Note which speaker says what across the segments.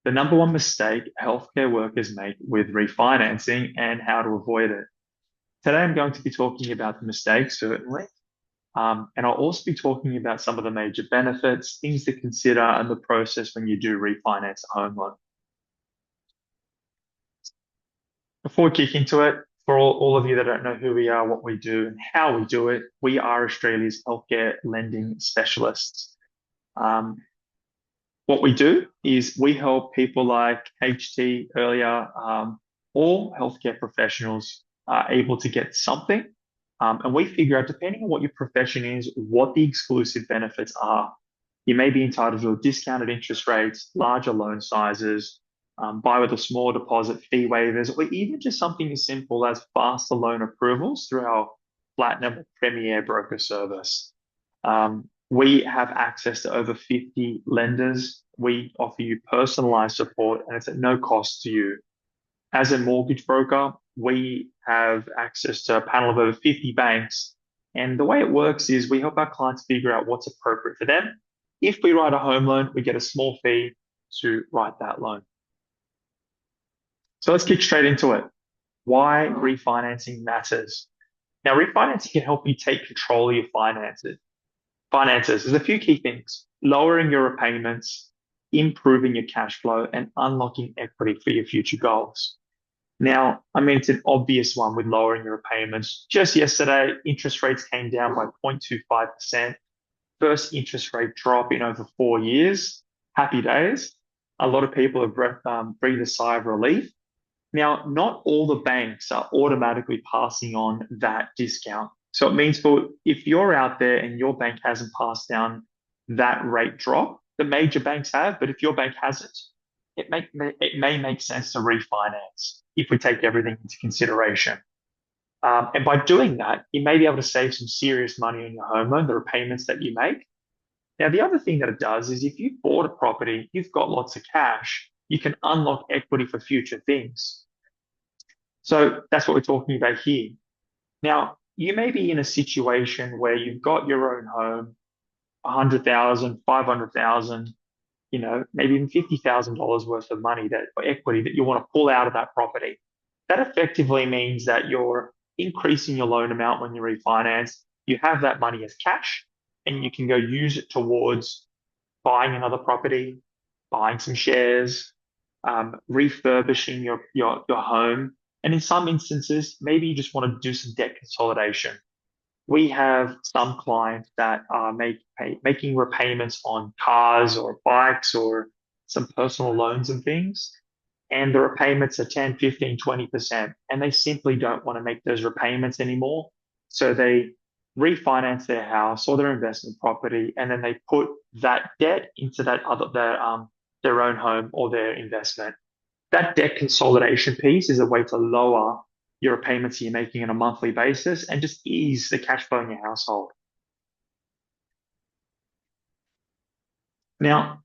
Speaker 1: the number one mistake healthcare workers make with refinancing and how to avoid it. Today, I'm going to be talking about the mistakes, certainly, and I'll also be talking about some of the major benefits, things to consider, and the process when you do refinance a home loan. Before we kick into it, for all of you that don't know who we are, what we do, and how we do it, we are Australia's healthcare lending specialists. Um, what we do is we help people like HT earlier, or healthcare professionals are able to get something. And we figure out, depending on what your profession is, what the exclusive benefits are. You may be entitled to discounted interest rates, larger loan sizes, buy with a small deposit, fee waivers, or even just something as simple as faster loan approvals through our Platinum Premier broker service. We have access to over 50 lenders. We offer you personalized support and it's at no cost to you. As a mortgage broker, we have access to a panel of over 50 banks. And the way it works is we help our clients figure out what's appropriate for them. If we write a home loan, we get a small fee to write that loan. So let's kick straight into it. Why refinancing matters. Now, refinancing can help you take control of your finances. There's a few key things: lowering your repayments, improving your cash flow, and unlocking equity for your future goals. Now, I mean, it's an obvious one with lowering your repayments. Just yesterday, interest rates came down by 0.25%. First interest rate drop in over 4 years. Happy days. A lot of people have breathed a sigh of relief. Now, not all the banks are automatically passing on that discount. So it means if you're out there and your bank hasn't passed down that rate drop, the major banks have, but if your bank hasn't, it may make sense to refinance if we take everything into consideration. And by doing that, you may be able to save some serious money on your home loan, the repayments that you make. Now, the other thing that it does is if you've bought a property, you've got lots of cash, you can unlock equity for future things. So that's what we're talking about here. Now, you may be in a situation where you've got your own home, 100,000, 500,000, maybe even $50,000 worth of money or equity that you want to pull out of that property. That effectively means that you're increasing your loan amount when you refinance. You have that money as cash and you can go use it towards buying another property, buying some shares, refurbishing your home. And in some instances, maybe you just want to do some debt consolidation. We have some clients that are making repayments on cars or bikes or some personal loans and things. And the repayments are 10, 15, 20%. And they simply don't want to make those repayments anymore. So they refinance their house or their investment property, and then they put that debt into their own home or their investment. That debt consolidation piece is a way to lower your repayments you're making on a monthly basis and just ease the cash flow in your household. Now,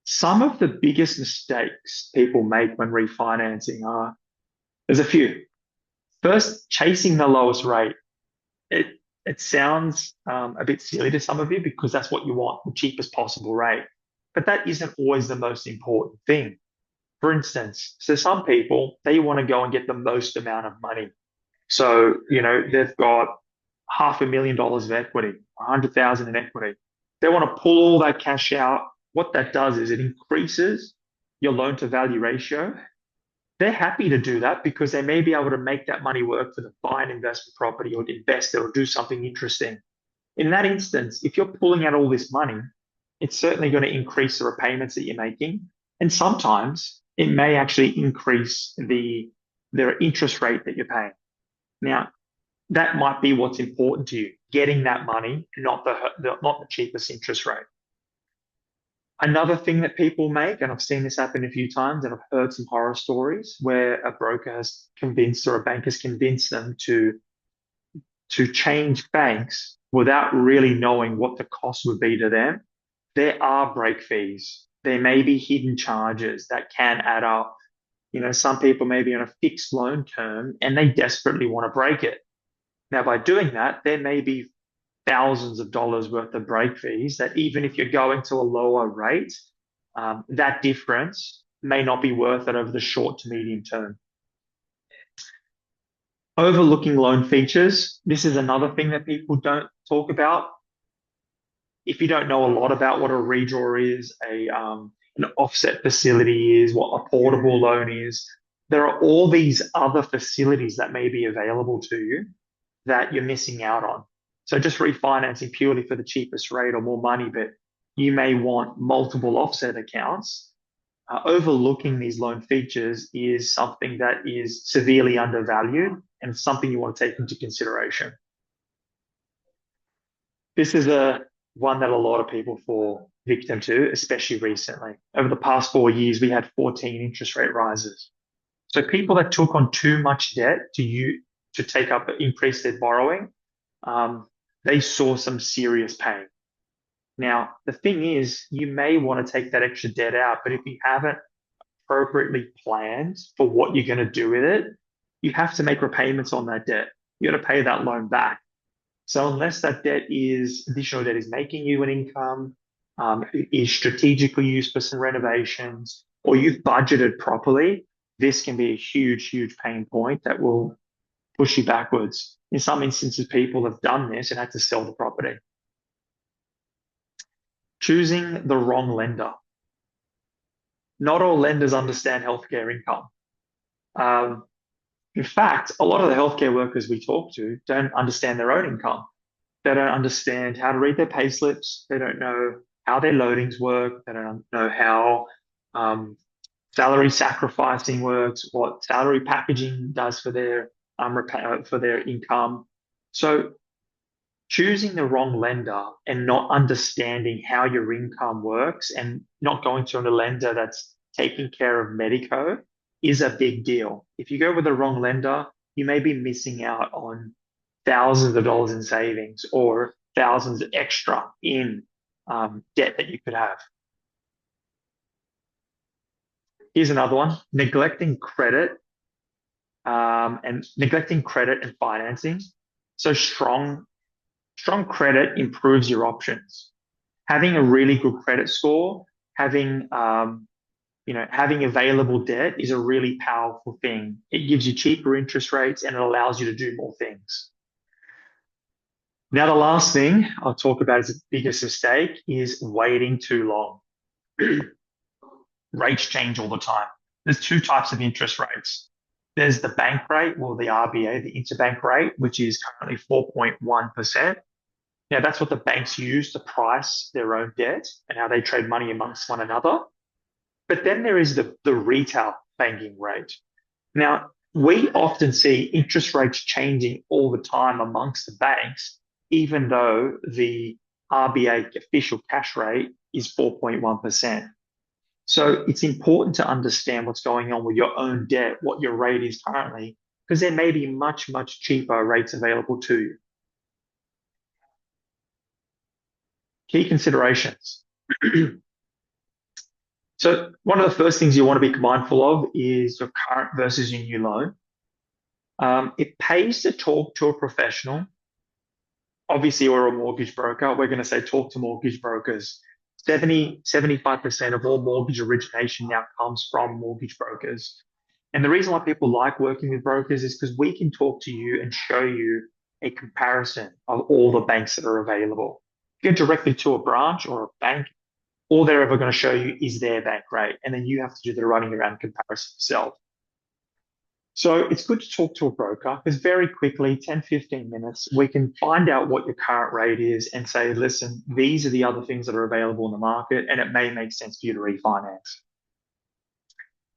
Speaker 1: some of the biggest mistakes people make when refinancing there's a few. First, chasing the lowest rate. It sounds a bit silly to some of you because that's what you want, the cheapest possible rate. But that isn't always the most important thing. For instance, so some people, they want to go and get the most amount of money. So, they've got $500,000 of equity, 100,000 in equity. They want to pull all that cash out. What that does is it increases your loan to value ratio. They're happy to do that because they may be able to make that money work for them, buy an investment property or invest it or do something interesting. In that instance, if you're pulling out all this money, it's certainly going to increase the repayments that you're making. And sometimes it may actually increase the interest rate that you're paying. Now, that might be what's important to you, getting that money, not the cheapest interest rate. Another thing that people make, and I've seen this happen a few times, and I've heard some horror stories where a broker has convinced or a bank has convinced them to change banks without really knowing what the cost would be to them. There are break fees. There may be hidden charges that can add up. Some people may be on a fixed loan term and they desperately want to break it. Now, by doing that, there may be thousands of dollars worth of break fees that even if you're going to a lower rate, that difference may not be worth it over the short to medium term. Overlooking loan features. This is another thing that people don't talk about. If you don't know a lot about what a redraw is, an offset facility is, what a portable loan is, there are all these other facilities that may be available to you that you're missing out on. So just refinancing purely for the cheapest rate or more money, but you may want multiple offset accounts. Overlooking these loan features is something that is severely undervalued and something you want to take into consideration. This is a one that a lot of people fall victim to, especially recently. Over the past 4 years, we had 14 interest rate rises. So people that took on too much debt to take up increase their borrowing, they saw some serious pain. Now, the thing is, you may want to take that extra debt out, but if you haven't appropriately planned for what you're going to do with it, you have to make repayments on that debt. You got to pay that loan back. So unless that additional debt is making you an income, is strategically used for some renovations, or you've budgeted properly, this can be a huge, huge pain point that will push you backwards. In some instances, people have done this and had to sell the property. Choosing the wrong lender. Not all lenders understand healthcare income. Um, in fact, a lot of the healthcare workers we talk to don't understand their own income. They don't understand how to read their pay slips. They don't know how their loadings work. They don't know how salary sacrificing works, what salary packaging does for their income. So choosing the wrong lender and not understanding how your income works and not going to a lender that's taking care of Medico is a big deal. If you go with the wrong lender, you may be missing out on thousands of dollars in savings or thousands extra in debt that you could have. Here's another one: neglecting credit and financing. So strong credit improves your options. Having a really good credit score, having available debt is a really powerful thing. It gives you cheaper interest rates and it allows you to do more things. Now, the last thing I'll talk about as the biggest mistake is waiting too long. Rates change all the time. There's two types of interest rates. There's the bank rate, or the RBA, the interbank rate, which is currently 4.1%. Now, that's what the banks use to price their own debt and how they trade money amongst one another. But then there is the retail banking rate. Now, we often see interest rates changing all the time amongst the banks, even though the RBA official cash rate is 4.1%. So it's important to understand what's going on with your own debt, what your rate is currently, because there may be much, much cheaper rates available to you. Key considerations. So one of the first things you want to be mindful of is your current versus your new loan. It pays to talk to a professional. Obviously, we're a mortgage broker. We're going to say talk to mortgage brokers. 75% of all mortgage origination now comes from mortgage brokers. And the reason why people like working with brokers is because we can talk to you and show you a comparison of all the banks that are available. If you go directly to a branch or a bank, all they're ever going to show you is their bank rate. And then you have to do the running around comparison yourself. So it's good to talk to a broker because very quickly, 10, 15 minutes, we can find out what your current rate is and say, listen, these are the other things that are available in the market, and it may make sense for you to refinance.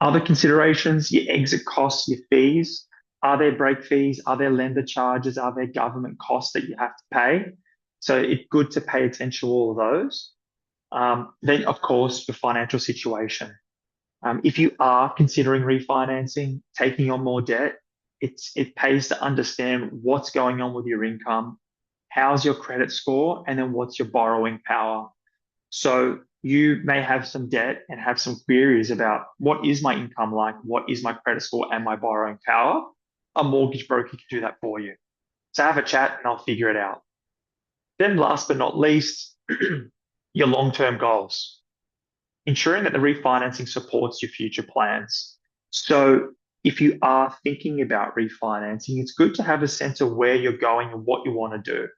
Speaker 1: Other considerations, your exit costs, your fees. Are there break fees? Are there lender charges? Are there government costs that you have to pay? So it's good to pay attention to all of those. Then, of course, the financial situation. If you are considering refinancing, taking on more debt, it pays to understand what's going on with your income, how's your credit score, and then what's your borrowing power. So you may have some debt and have some queries about what is my income like, what is my credit score and my borrowing power. A mortgage broker can do that for you. So have a chat and I'll figure it out. Then last but not least, your long-term goals. ensuring that the refinancing supports your future plans. So if you are thinking about refinancing, it's good to have a sense of where you're going and what you want to do.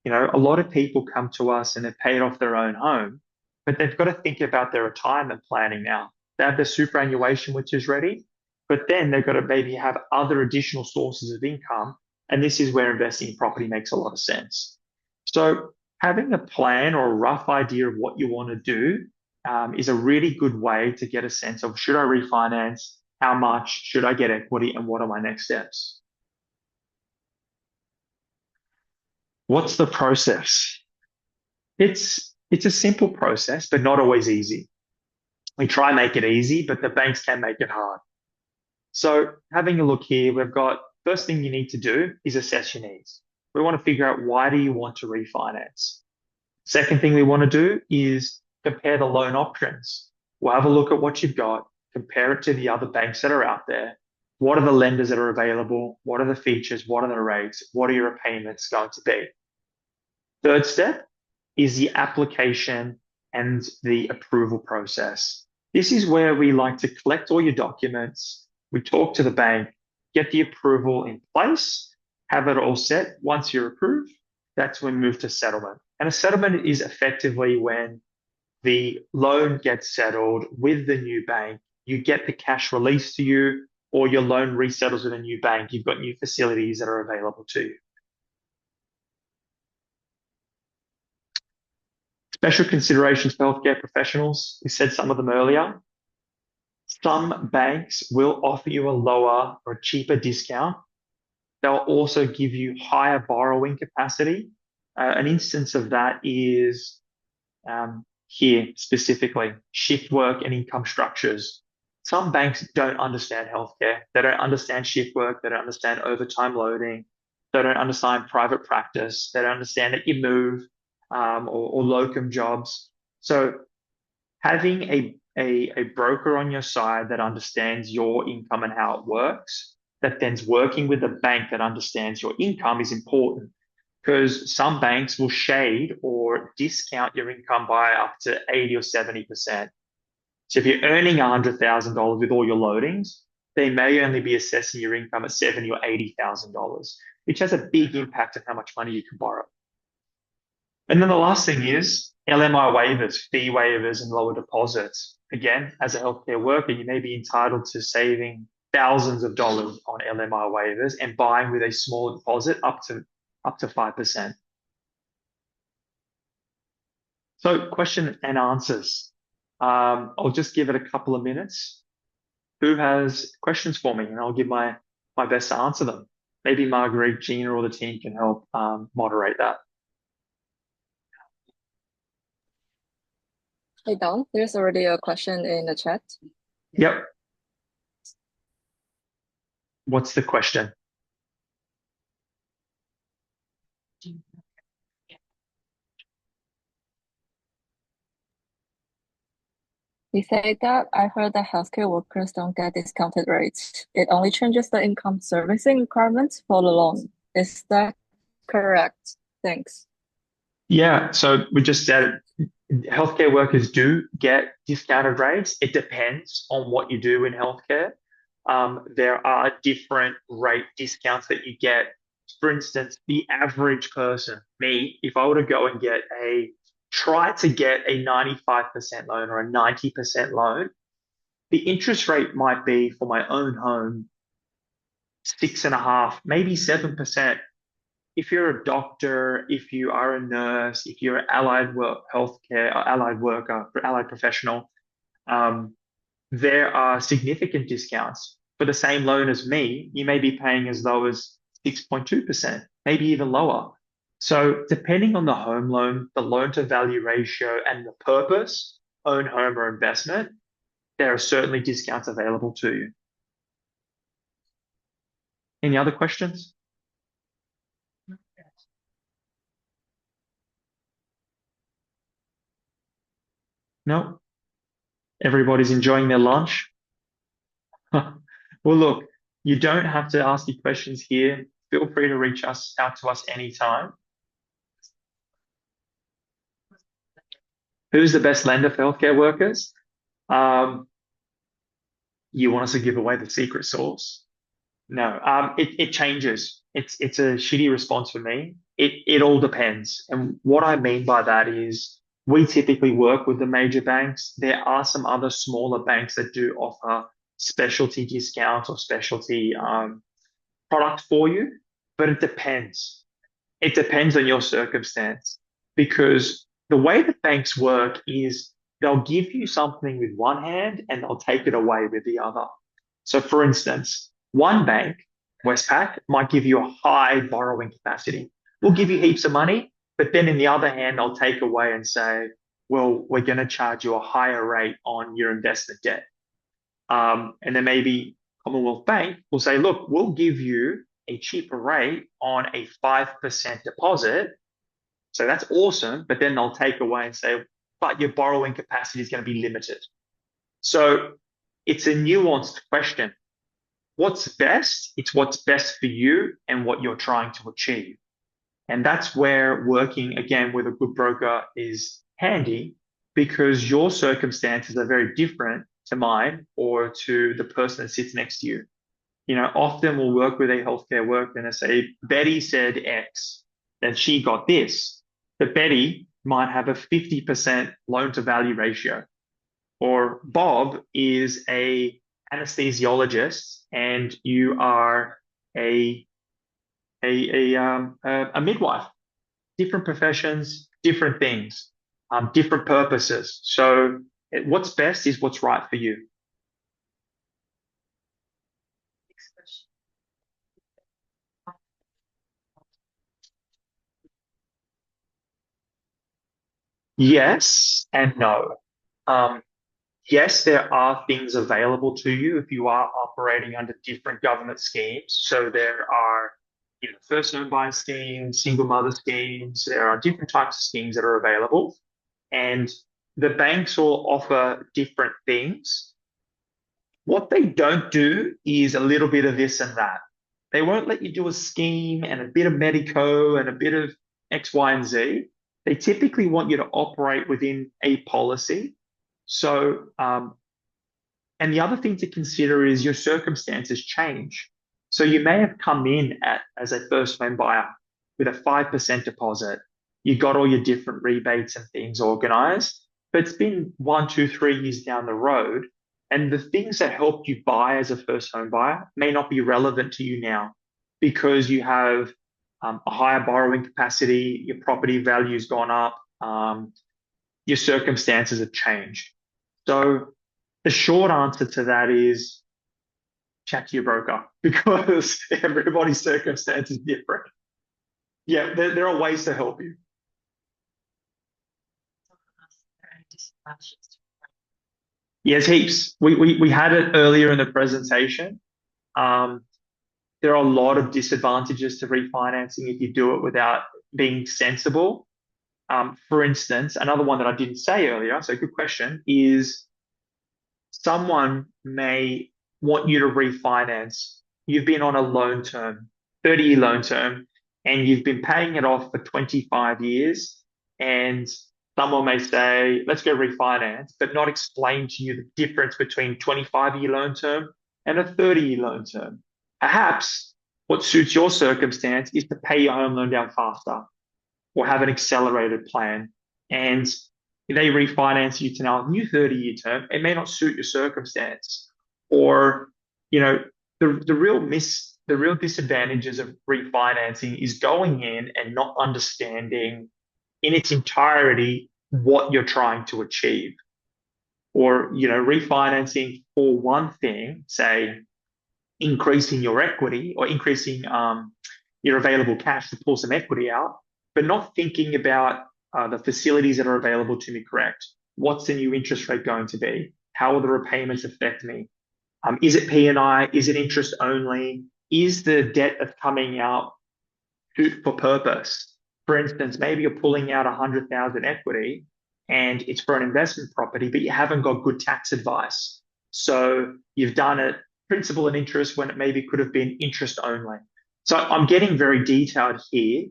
Speaker 1: A lot of people come to us and they've paid off their own home, but they've got to think about their retirement planning now. They have their superannuation, which is ready, but then they've got to maybe have other additional sources of income. And this is where investing in property makes a lot of sense. So having a plan or a rough idea of what you want to do is a really good way to get a sense of, should I refinance? How much? Should I get equity? And what are my next steps? What's the process? It's a simple process, but not always easy. We try and make it easy, but the banks can make it hard. So having a look here, we've got first thing you need to do is assess your needs. We want to figure out, why do you want to refinance? Second thing we want to do is compare the loan options. We'll have a look at what you've got, compare it to the other banks that are out there. What are the lenders that are available? What are the features? What are the rates? What are your repayments going to be? Third step is the application and the approval process. This is where we like to collect all your documents. We talk to the bank, get the approval in place, have it all set. Once you're approved, that's when we move to settlement. And a settlement is effectively when the loan gets settled with the new bank, you get the cash released to you, or your loan resettles with a new bank. You've got new facilities that are available to you. Special considerations for healthcare professionals. We said some of them earlier. Some banks will offer you a lower or cheaper discount. They'll also give you higher borrowing capacity. An instance of that is here specifically, shift work and income structures. Some banks don't understand healthcare. They don't understand shift work. They don't understand overtime loading. They don't understand private practice. They don't understand that you move or locum jobs. So having a broker on your side that understands your income and how it works, that then's working with a bank that understands your income, is important, because some banks will shade or discount your income by up to 80 or 70%. So if you're earning $100,000 with all your loadings, they may only be assessing your income at $70,000 or $80,000, which has a big impact on how much money you can borrow. And then the last thing is LMI waivers, fee waivers, and lower deposits. Again, as a healthcare worker, you may be entitled to saving thousands of dollars on LMI waivers and buying with a small deposit up to 5%. So question and answers. I'll just give it a couple of minutes. Who has questions for me? And I'll give my best to answer them. Maybe Marguerite, Gina, or the team can help moderate that.
Speaker 2: Hey Don, there's already a question in the chat.
Speaker 1: Yep. What's the question?
Speaker 2: He said that I heard that healthcare workers don't get discounted rates. It only changes the income servicing requirements for the loan. Is that correct? Thanks.
Speaker 1: Yeah, so we just said healthcare workers do get discounted rates. It depends on what you do in healthcare. There are different rate discounts that you get. For instance, the average person, me, if I were to go and try to get a 95% loan or a 90% loan, the interest rate might be for my own home 6.5, maybe 7%. If you're a doctor, if you are a nurse, if you're an allied worker, allied professional, there are significant discounts. For the same loan as me, you may be paying as low as 6.2%, maybe even lower. So depending on the home loan, the loan to value ratio, and the purpose, own home or investment, there are certainly discounts available to you. Any other questions? No? Everybody's enjoying their lunch? Well, look, you don't have to ask your questions here. Feel free to reach out to us anytime. Who's the best lender for healthcare workers? Um, you want us to give away the secret sauce? No, it changes. It's a shitty response for me. It all depends. And what I mean by that is we typically work with the major banks. There are some other smaller banks that do offer specialty discounts or specialty products for you, but it depends. It depends on your circumstance because the way that banks work is they'll give you something with one hand and they'll take it away with the other. So, for instance, one bank, Westpac, might give you a high borrowing capacity. We'll give you heaps of money, but then in the other hand, they'll take away and say, well, we're going to charge you a higher rate on your investment debt. And then maybe Commonwealth Bank will say, look, we'll give you a cheaper rate on a 5% deposit. So that's awesome. But then they'll take away and say, but your borrowing capacity is going to be limited. So it's a nuanced question. What's best? It's what's best for you and what you're trying to achieve. And that's where working again with a good broker is handy because your circumstances are very different to mine or to the person that sits next to you. You know, often we'll work with a healthcare worker and they say, Betty said X, then she got this. But Betty might have a 50% loan to value ratio. Or Bob is a anesthesiologist and you are a a midwife. Different professions, different things, different purposes. So what's best is what's right for you. Yes and no. Um, yes, there are things available to you if you are operating under different government schemes. So there are, you know, first home buyer schemes, single mother schemes. There are different types of schemes that are available, and the banks will offer different things. What they don't do is a little bit of this and that. They won't let you do a scheme and a bit of Medico and a bit of X, Y, and Z. They typically want you to operate within a policy. So, and the other thing to consider is your circumstances change. So you may have come in as a first home buyer with a 5% deposit. You got all your different rebates and things organized, but it's been 1, 2, 3 years down the road. And the things that helped you buy as a first home buyer may not be relevant to you now because you have a higher borrowing capacity, your property value's gone up, your circumstances have changed. So the short answer to that is chat to your broker because everybody's circumstance is different. Yeah, there are ways to help you. Yes, heaps. We had it earlier in the presentation. Um, there are a lot of disadvantages to refinancing if you do it without being sensible. For instance, another one that I didn't say earlier, so good question, is someone may want you to refinance. You've been on a loan term, 30-year loan term, and you've been paying it off for 25 years. And someone may say, let's go refinance, but not explain to you the difference between 25-year loan term and a 30-year loan term. Perhaps what suits your circumstance is to pay your home loan down faster or have an accelerated plan. And if they refinance you to now a new 30-year term, it may not suit your circumstance. Or, you know, the real disadvantages of refinancing is going in and not understanding in its entirety what you're trying to achieve. Or, you know, refinancing for one thing, say increasing your equity or increasing your available cash to pull some equity out, but not thinking about the facilities that are available to me correct. What's the new interest rate going to be? How will the repayments affect me? Is it P&I? Is it interest only? Is the debt that's coming out fit for purpose? For instance, maybe you're pulling out 100,000 equity and it's for an investment property, but you haven't got good tax advice. So you've done it principal and interest when it maybe could have been interest only. So I'm getting very detailed here.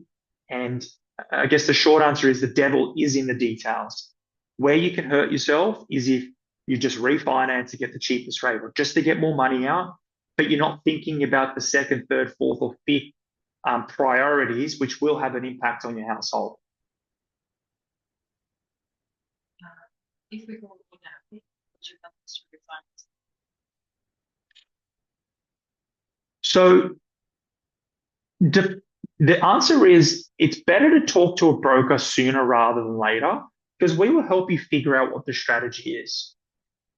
Speaker 1: And I guess the short answer is the devil is in the details. Where you can hurt yourself is if You just refinance to get the cheapest rate or just to get more money out, but you're not thinking about the second, third, fourth, or fifth priorities, which will have an impact on your household.
Speaker 3: If we go now,
Speaker 1: so the answer is it's better to talk to a broker sooner rather than later because we will help you figure out what the strategy is.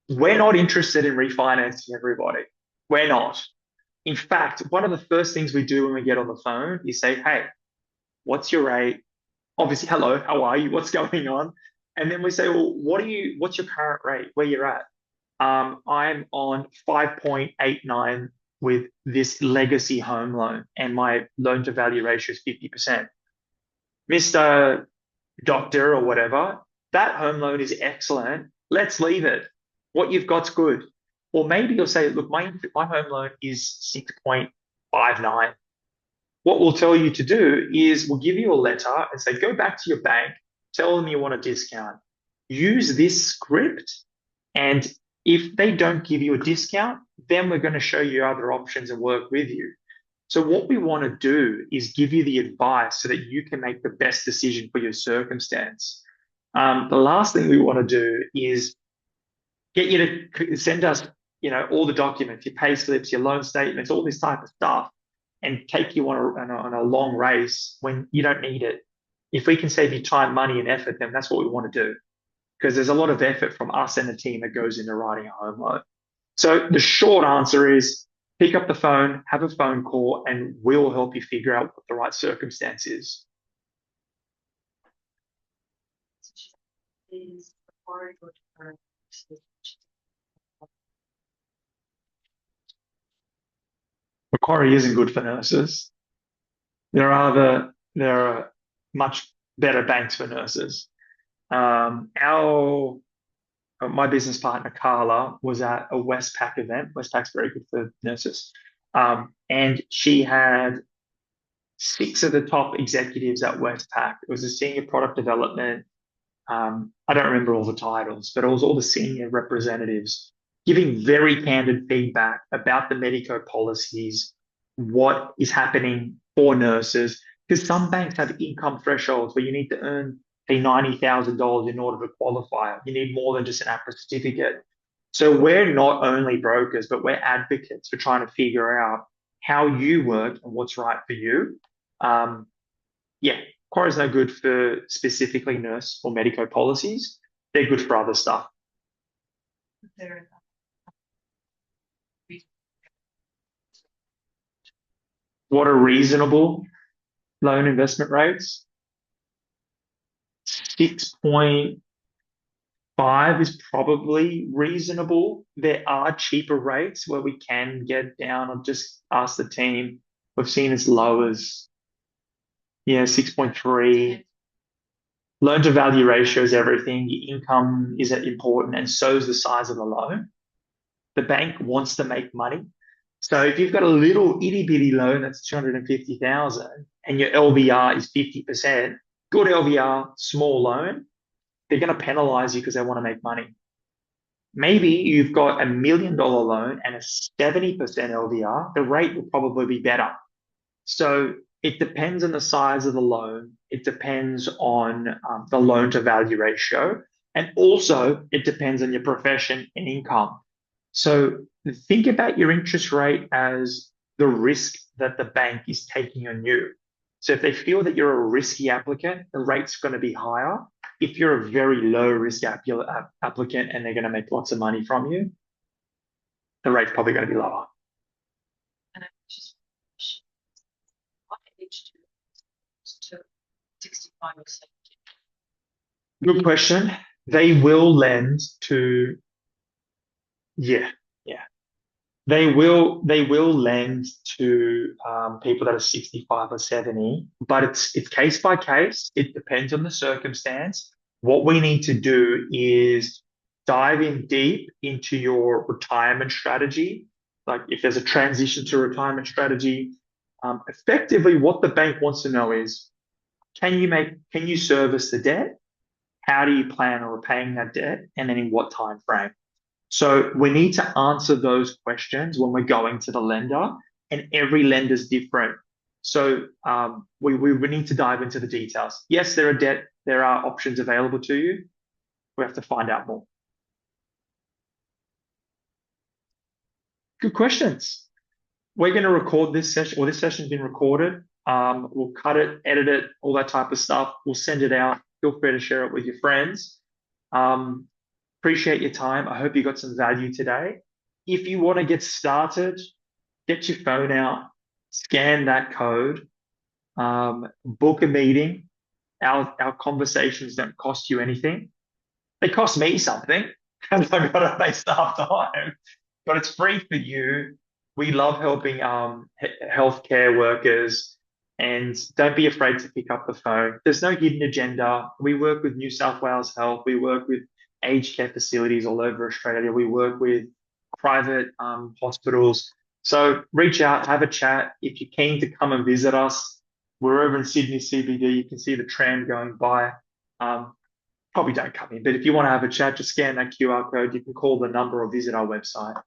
Speaker 1: We're not interested in refinancing everybody. We're not. In fact, one of the first things we do when we get on the phone is say, hey, what's your rate? Obviously, hello, how are you? What's going on? And then we say, well, what's your current rate? Where you're at? I'm on 5.89 with this legacy home loan, and my loan to value ratio is 50%. Mr. Doctor or whatever, that home loan is excellent. Let's leave it. What you've got's good. Or maybe you'll say, look, my home loan is 6.59. What we'll tell you to do is we'll give you a letter and say, go back to your bank, tell them you want a discount. Use this script, and if they don't give you a discount, then we're going to show you other options and work with you. So what we want to do is give you the advice so that you can make the best decision for your circumstance. The last thing we want to do is get you to send us, all the documents, your pay slips, your loan statements, all this type of stuff, and take you on a long race when you don't need it. If we can save you time, money, and effort, then that's what we want to do. Because there's a lot of effort from us and the team that goes into writing a home loan. So the short answer is pick up the phone, have a phone call, and we'll help you figure out what the right circumstance is.
Speaker 3: is required or
Speaker 1: Macquarie isn't good for nurses. There are much better banks for nurses. My business partner Carla was at a Westpac event. Westpac's very good for nurses, and she had 6 of the top executives at Westpac. It was a senior product development. I don't remember all the titles, but it was all the senior representatives giving very candid feedback about the Medico policies, what is happening for nurses, because some banks have income thresholds where you need to earn $90,000 in order to qualify. You need more than just an APRA certificate. So we're not only brokers, but we're advocates for trying to figure out how you work and what's right for you. Quora is no good for specifically nurse or medico policies. They're good for other stuff. What are reasonable loan investment rates? 6.5 is probably reasonable. There are cheaper rates where we can get down. I'll just ask the team. We've seen as low as 6.3. Loan to value ratio is everything. Your income is important, and so is the size of the loan. The bank wants to make money. So if you've got a little itty bitty loan that's 250,000 and your LVR is 50%, good LVR, small loan, they're going to penalize you because they want to make money. Maybe you've got $1 million loan and a 70% LVR, the rate will probably be better. So it depends on the size of the loan. It depends on the loan to value ratio. And also it depends on your profession and income. So think about your interest rate as the risk that the bank is taking on you. So if they feel that you're a risky applicant, the rate's going to be higher. If you're a very low risk applicant and they're going to make lots of money from you, the rate's probably going to be lower.
Speaker 3: And I just what age to 65 or 70?
Speaker 1: Good question. They will lend to, They will lend to people that are 65 or 70, but it's case by case. It depends on the circumstance. What we need to do is dive in deep into your retirement strategy. Like if there's a transition to retirement strategy, effectively what the bank wants to know is, can you service the debt? How do you plan on repaying that debt? And then in what time frame? So we need to answer those questions when we're going to the lender, and every lender's different. So we need to dive into the details. Yes, there are options available to you. We have to find out more. Good questions. We're going to record this session, or this session's been recorded. We'll cut it, edit it, all that type of stuff. We'll send it out. Feel free to share it with your friends. Appreciate your time. I hope you got some value today. If you want to get started, get your phone out, scan that code, book a meeting. Our conversations don't cost you anything. They cost me something, and I've got to pay staff time, but it's free for you. We love helping healthcare workers, and don't be afraid to pick up the phone. There's no hidden agenda. We work with New South Wales Health. We work with aged care facilities all over Australia. We work with private hospitals. So reach out, have a chat. If you're keen to come and visit us, we're over in Sydney CBD. You can see the tram going by. Probably don't come in, but if you want to have a chat, just scan that QR code. You can call the number or visit our website.